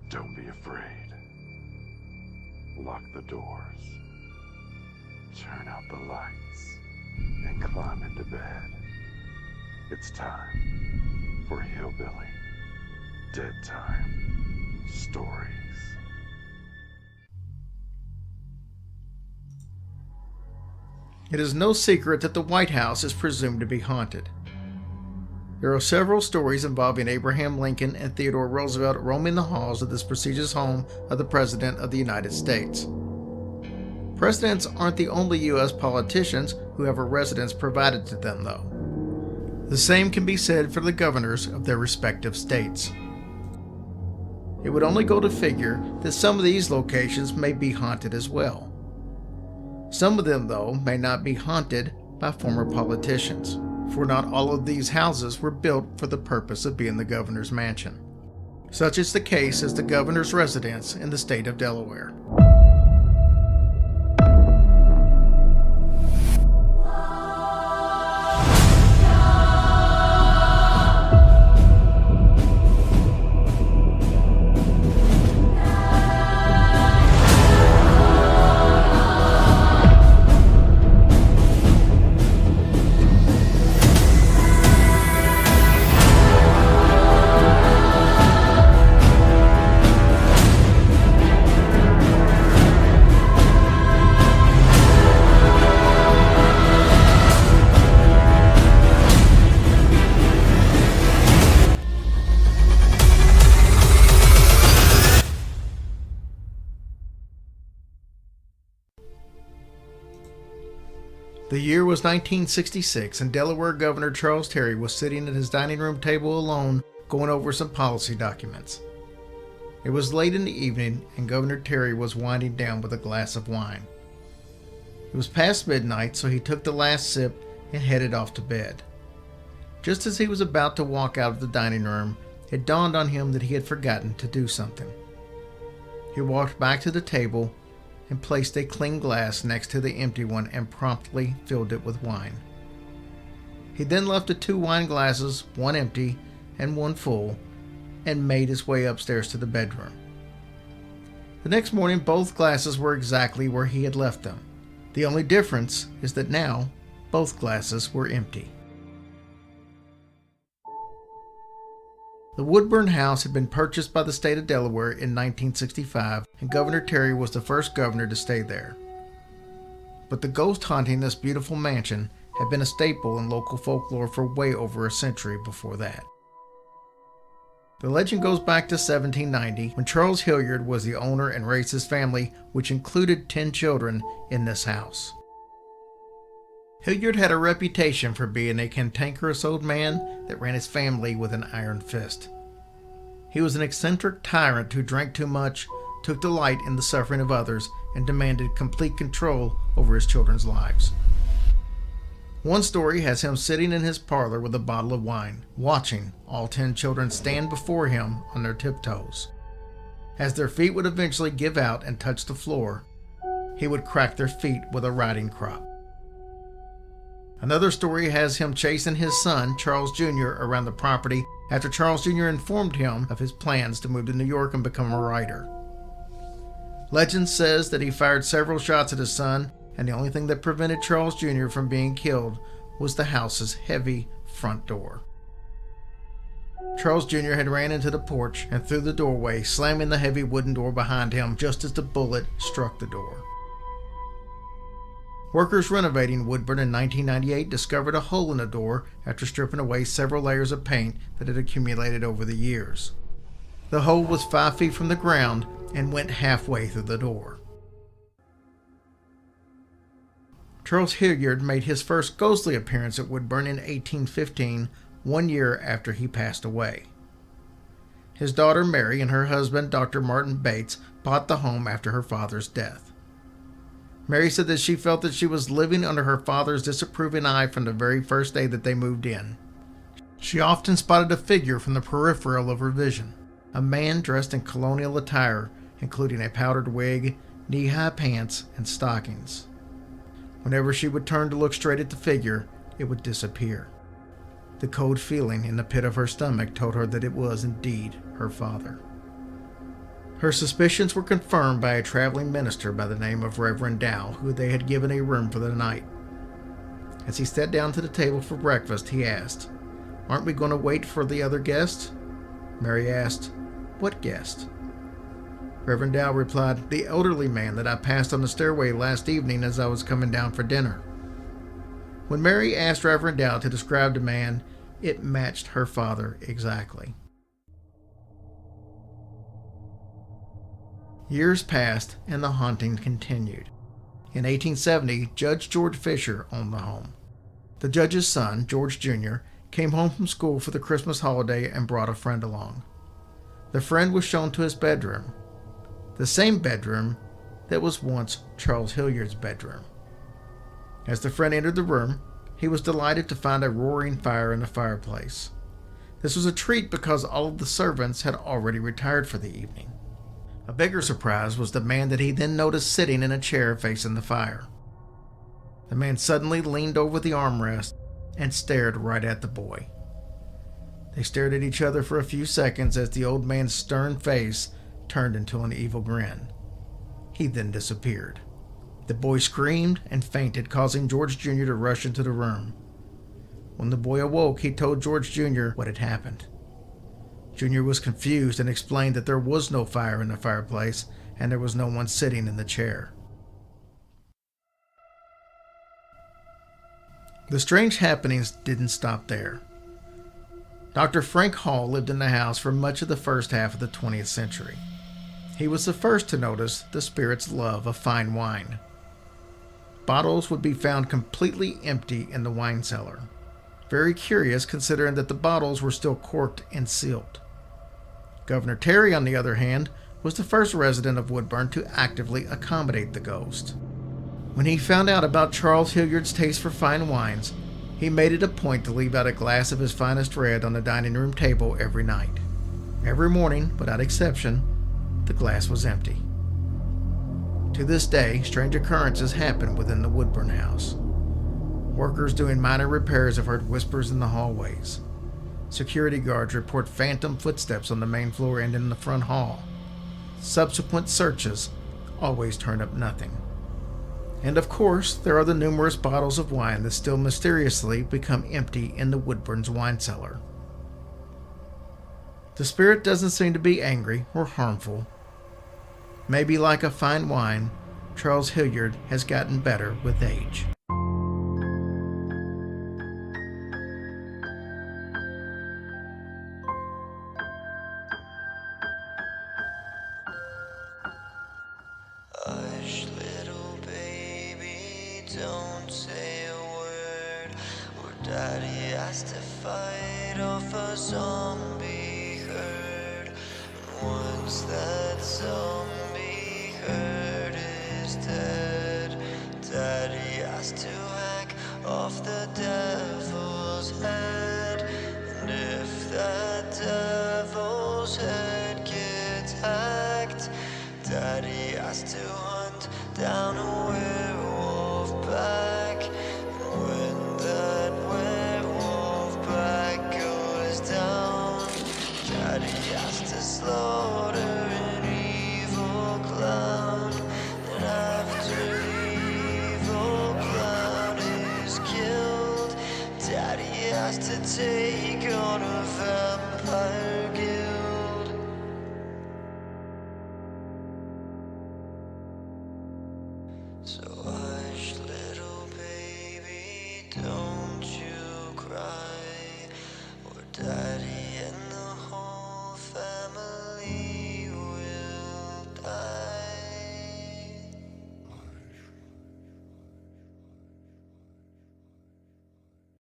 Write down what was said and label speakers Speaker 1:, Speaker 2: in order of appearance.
Speaker 1: Don't be afraid. Lock the doors. Turn out the lights. And climb into bed. It's time for Hillbilly Deadtime Stories.
Speaker 2: It is no secret that the White House is presumed to be haunted. There are several stories involving Abraham Lincoln and Theodore Roosevelt roaming the halls of this prestigious home of the President of the United States. Presidents aren't the only U.S. politicians who have a residence provided to them, though. The same can be said for the governors of their respective states. It would only go to figure that some of these locations may be haunted as well. Some of them, though, may not be haunted by former politicians, for not all of these houses were built for the purpose of being the governor's mansion. Such is the case as the governor's residence in the state of Delaware. The year was 1966, and Delaware Governor Charles Terry was sitting at his dining room table alone, going over some policy documents. It was late in the evening, and Governor Terry was winding down with a glass of wine. It was past midnight, so he took the last sip and headed off to bed. Just as he was about to walk out of the dining room, it dawned on him that he had forgotten to do something. He walked back to the table and placed a clean glass next to the empty one and promptly filled it with wine. He then left the 2 wine glasses, one empty and one full, and made his way upstairs to the bedroom. The next morning, both glasses were exactly where he had left them. The only difference is that now both glasses were empty. The Woodburn house had been purchased by the state of Delaware in 1965, and Governor Terry was the first governor to stay there. But the ghost haunting this beautiful mansion had been a staple in local folklore for way over a century before that. The legend goes back to 1790, when Charles Hilliard was the owner and raised his family, which included 10 children, in this house. Hilliard had a reputation for being a cantankerous old man that ran his family with an iron fist. He was an eccentric tyrant who drank too much, took delight in the suffering of others, and demanded complete control over his children's lives. One story has him sitting in his parlor with a bottle of wine, watching all 10 children stand before him on their tiptoes. As their feet would eventually give out and touch the floor, he would crack their feet with a riding crop. Another story has him chasing his son, Charles Jr., around the property after Charles Jr. informed him of his plans to move to New York and become a writer. Legend says that he fired several shots at his son, and the only thing that prevented Charles Jr. from being killed was the house's heavy front door. Charles Jr. had ran into the porch and through the doorway, slamming the heavy wooden door behind him just as the bullet struck the door. Workers renovating Woodburn in 1998 discovered a hole in the door after stripping away several layers of paint that had accumulated over the years. The hole was 5 feet from the ground and went halfway through the door. Charles Hilliard made his first ghostly appearance at Woodburn in 1815, 1 year after he passed away. His daughter Mary and her husband, Dr. Martin Bates, bought the home after her father's death. Mary said that she felt that she was living under her father's disapproving eye from the very first day that they moved in. She often spotted a figure from the peripheral of her vision, a man dressed in colonial attire, including a powdered wig, knee-high pants, and stockings. Whenever she would turn to look straight at the figure, it would disappear. The cold feeling in the pit of her stomach told her that it was indeed her father. Her suspicions were confirmed by a traveling minister by the name of Reverend Dow, who they had given a room for the night. As he sat down to the table for breakfast, he asked, "Aren't we going to wait for the other guest?" Mary asked, "What guest?" Reverend Dow replied, "The elderly man that I passed on the stairway last evening as I was coming down for dinner." When Mary asked Reverend Dow to describe the man, it matched her father exactly. Years passed and the haunting continued. In 1870, Judge George Fisher owned the home. The judge's son, George Jr., came home from school for the Christmas holiday and brought a friend along. The friend was shown to his bedroom, the same bedroom that was once Charles Hilliard's bedroom. As the friend entered the room, he was delighted to find a roaring fire in the fireplace. This was a treat because all of the servants had already retired for the evening. A bigger surprise was the man that he then noticed sitting in a chair facing the fire. The man suddenly leaned over the armrest and stared right at the boy. They stared at each other for a few seconds as the old man's stern face turned into an evil grin. He then disappeared. The boy screamed and fainted, causing George Jr. to rush into the room. When the boy awoke, he told George Jr. what had happened. Jr. was confused and explained that there was no fire in the fireplace and there was no one sitting in the chair. The strange happenings didn't stop there. Dr. Frank Hall lived in the house for much of the first half of the 20th century. He was the first to notice the spirit's love of fine wine. Bottles would be found completely empty in the wine cellar. Very curious considering that the bottles were still corked and sealed. Governor Terry, on the other hand, was the first resident of Woodburn to actively accommodate the ghost. When he found out about Charles Hilliard's taste for fine wines, he made it a point to leave out a glass of his finest red on the dining room table every night. Every morning, without exception, the glass was empty. To this day, strange occurrences happen within the Woodburn house. Workers doing minor repairs have heard whispers in the hallways. Security guards report phantom footsteps on the main floor and in the front hall. Subsequent searches always turn up nothing. And of course, there are the numerous bottles of wine that still mysteriously become empty in the Woodburn's wine cellar. The spirit doesn't seem to be angry or harmful. Maybe like a fine wine, Charles Hilliard has gotten better with age.
Speaker 3: Hush, little baby, don't say a word. Or Daddy has to fight off a zombie herd. And once that zombie herd is dead, Daddy has to hack off the devil's head. And if that devil's head gets hacked, Daddy has to hunt down a werewolf pack. And when that werewolf pack goes down, Daddy has to slaughter an evil clown. And after the evil clown is killed, Daddy has to take on a vampire guild. So hush, little baby, don't